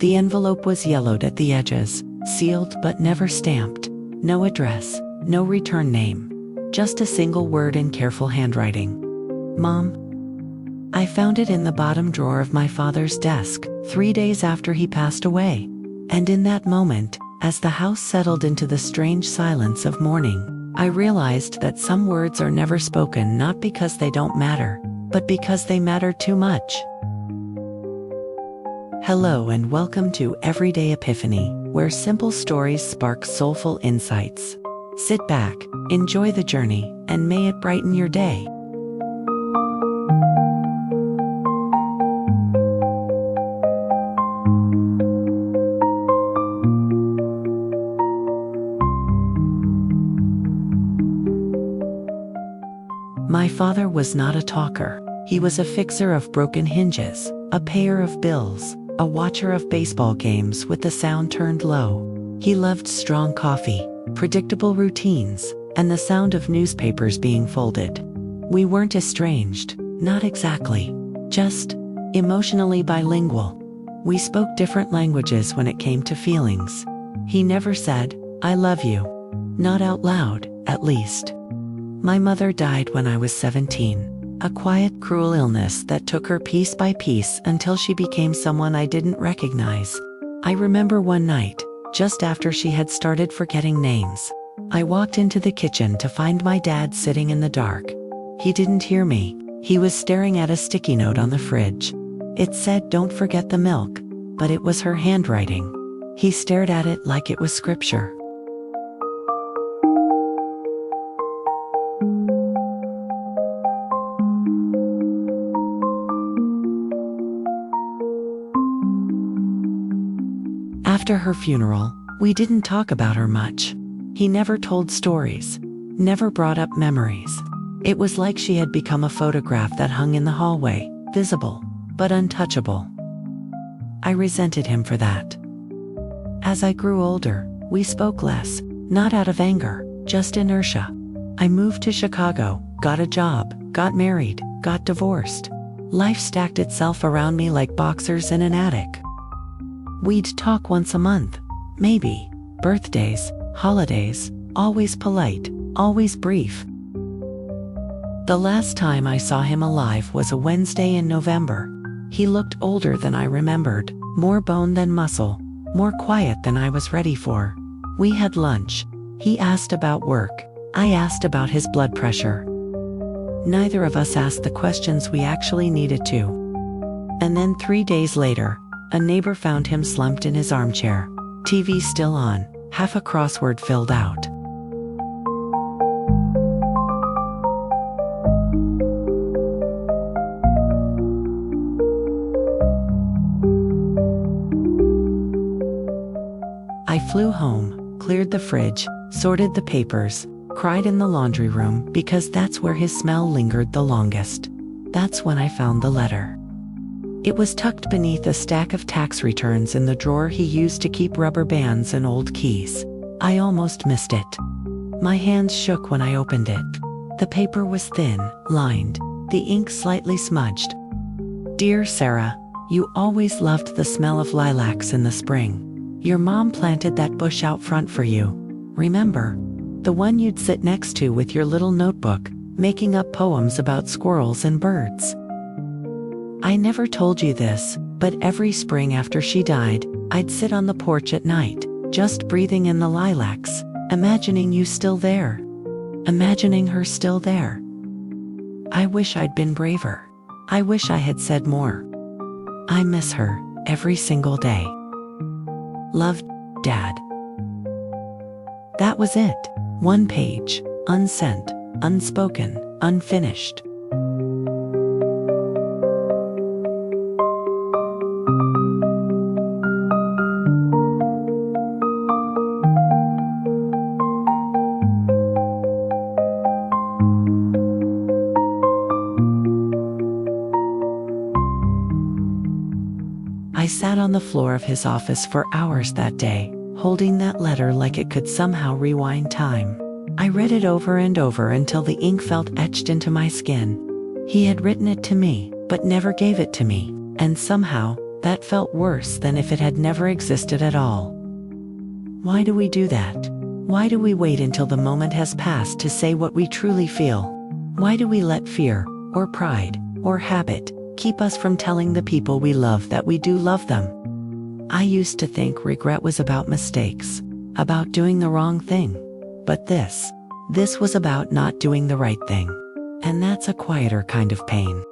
The envelope was yellowed at the edges, sealed but never stamped. No address, no return name. Just a single word in careful handwriting. Mom. I found it in the bottom drawer of my father's desk, 3 days after he passed away. And in that moment, as the house settled into the strange silence of mourning, I realized that some words are never spoken not because they don't matter, but because they matter too much. Hello and welcome to Everyday Epiphany, where simple stories spark soulful insights. Sit back, enjoy the journey, and may it brighten your day. My father was not a talker. He was a fixer of broken hinges, a payer of bills, a watcher of baseball games with the sound turned low. He loved strong coffee, predictable routines, and the sound of newspapers being folded. We weren't estranged, not exactly, just emotionally bilingual. We spoke different languages when it came to feelings. He never said, "I love you." Not out loud, at least. My mother died when I was 17, a quiet, cruel illness that took her piece by piece until she became someone I didn't recognize. I remember one night, just after she had started forgetting names, I walked into the kitchen to find my dad sitting in the dark. He didn't hear me. He was staring at a sticky note on the fridge. It said, "Don't forget the milk," but it was her handwriting. He stared at it like it was scripture. After her funeral, we didn't talk about her much. He never told stories, never brought up memories. It was like she had become a photograph that hung in the hallway, visible, but untouchable. I resented him for that. As I grew older, we spoke less, not out of anger, just inertia. I moved to Chicago, got a job, got married, got divorced. Life stacked itself around me like boxers in an attic. We'd talk once a month, maybe, birthdays, holidays, always polite, always brief. The last time I saw him alive was a Wednesday in November. He looked older than I remembered, more bone than muscle, more quiet than I was ready for. We had lunch. He asked about work. I asked about his blood pressure. Neither of us asked the questions we actually needed to. And then 3 days later, a neighbor found him slumped in his armchair, TV still on, half a crossword filled out. I flew home, cleared the fridge, sorted the papers, cried in the laundry room because that's where his smell lingered the longest. That's when I found the letter. It was tucked beneath a stack of tax returns in the drawer he used to keep rubber bands and old keys. I almost missed it. My hands shook when I opened it. The paper was thin, lined, the ink slightly smudged. "Dear Sarah, you always loved the smell of lilacs in the spring. Your mom planted that bush out front for you. Remember? The one you'd sit next to with your little notebook, making up poems about squirrels and birds. I never told you this, but every spring after she died, I'd sit on the porch at night, just breathing in the lilacs, imagining you still there. Imagining her still there. I wish I'd been braver. I wish I had said more. I miss her, every single day. Love, Dad." That was it. One page, unsent, unspoken, unfinished. I sat on the floor of his office for hours that day, holding that letter like it could somehow rewind time. I read it over and over until the ink felt etched into my skin. He had written it to me, but never gave it to me, and somehow, that felt worse than if it had never existed at all. Why do we do that? Why do we wait until the moment has passed to say what we truly feel? Why do we let fear, or pride, or habit, keep us from telling the people we love that we do love them? I used to think regret was about mistakes, about doing the wrong thing. But this was about not doing the right thing. And that's a quieter kind of pain.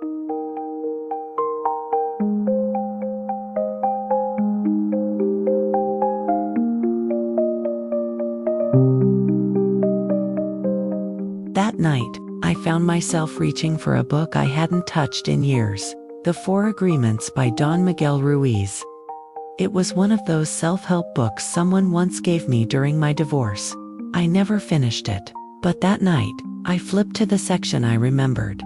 That night, I found myself reaching for a book I hadn't touched in years, The 4 Agreements by Don Miguel Ruiz. It was one of those self-help books someone once gave me during my divorce. I never finished it, but that night, I flipped to the section I remembered.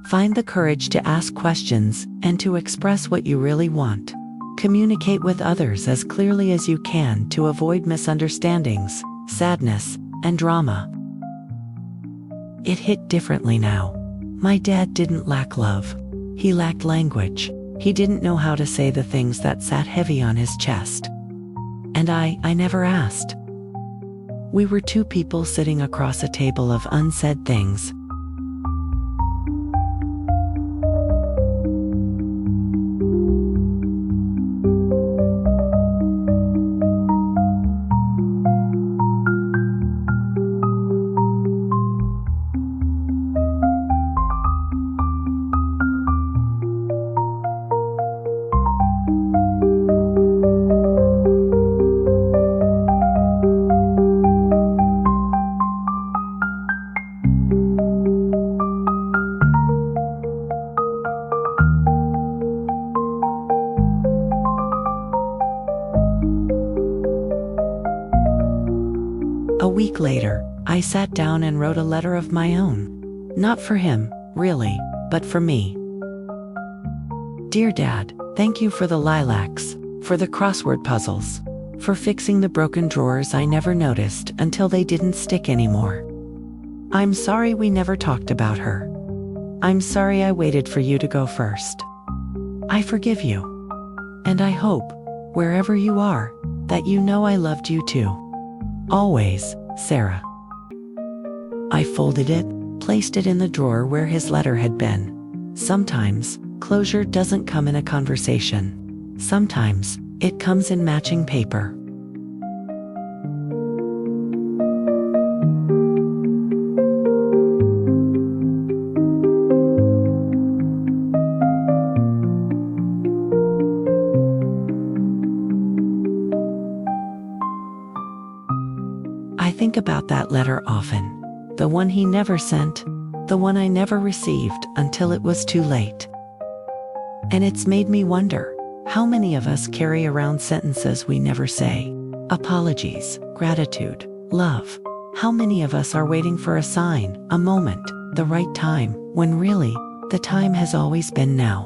Find the courage to ask questions and to express what you really want. Communicate with others as clearly as you can to avoid misunderstandings, sadness, and drama. It hit differently now. My dad didn't lack love. He lacked language. He didn't know how to say the things that sat heavy on his chest. And I never asked. We were 2 people sitting across a table of unsaid things. A week later, I sat down and wrote a letter of my own. Not for him, really, but for me. Dear Dad, thank you for the lilacs, for the crossword puzzles, for fixing the broken drawers I never noticed until they didn't stick anymore. I'm sorry we never talked about her. I'm sorry I waited for you to go first. I forgive you. And I hope, wherever you are, that you know I loved you too. Always, Sarah. I folded it, placed it in the drawer where his letter had been. Sometimes, closure doesn't come in a conversation. Sometimes, it comes in matching paper. I think about that letter often. The one he never sent, the one I never received until it was too late. And it's made me wonder, how many of us carry around sentences we never say? Apologies, gratitude, love. How many of us are waiting for a sign, a moment, the right time, when really, the time has always been now?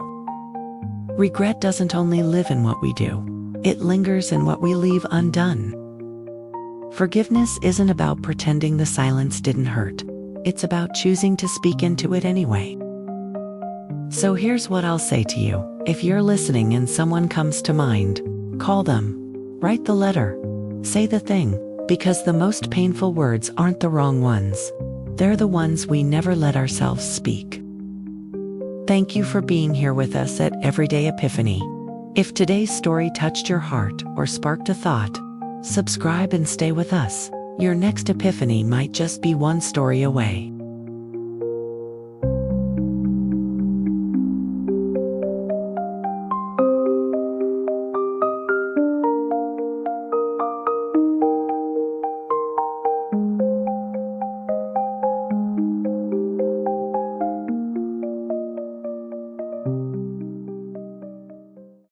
Regret doesn't only live in what we do. It lingers in what we leave undone. Forgiveness isn't about pretending the silence didn't hurt. It's about choosing to speak into it anyway. So here's what I'll say to you. If you're listening and someone comes to mind, call them. Write the letter. Say the thing, because the most painful words aren't the wrong ones. They're the ones we never let ourselves speak. Thank you for being here with us at Everyday Epiphany. If today's story touched your heart or sparked a thought, subscribe and stay with us. Your next epiphany might just be one story away.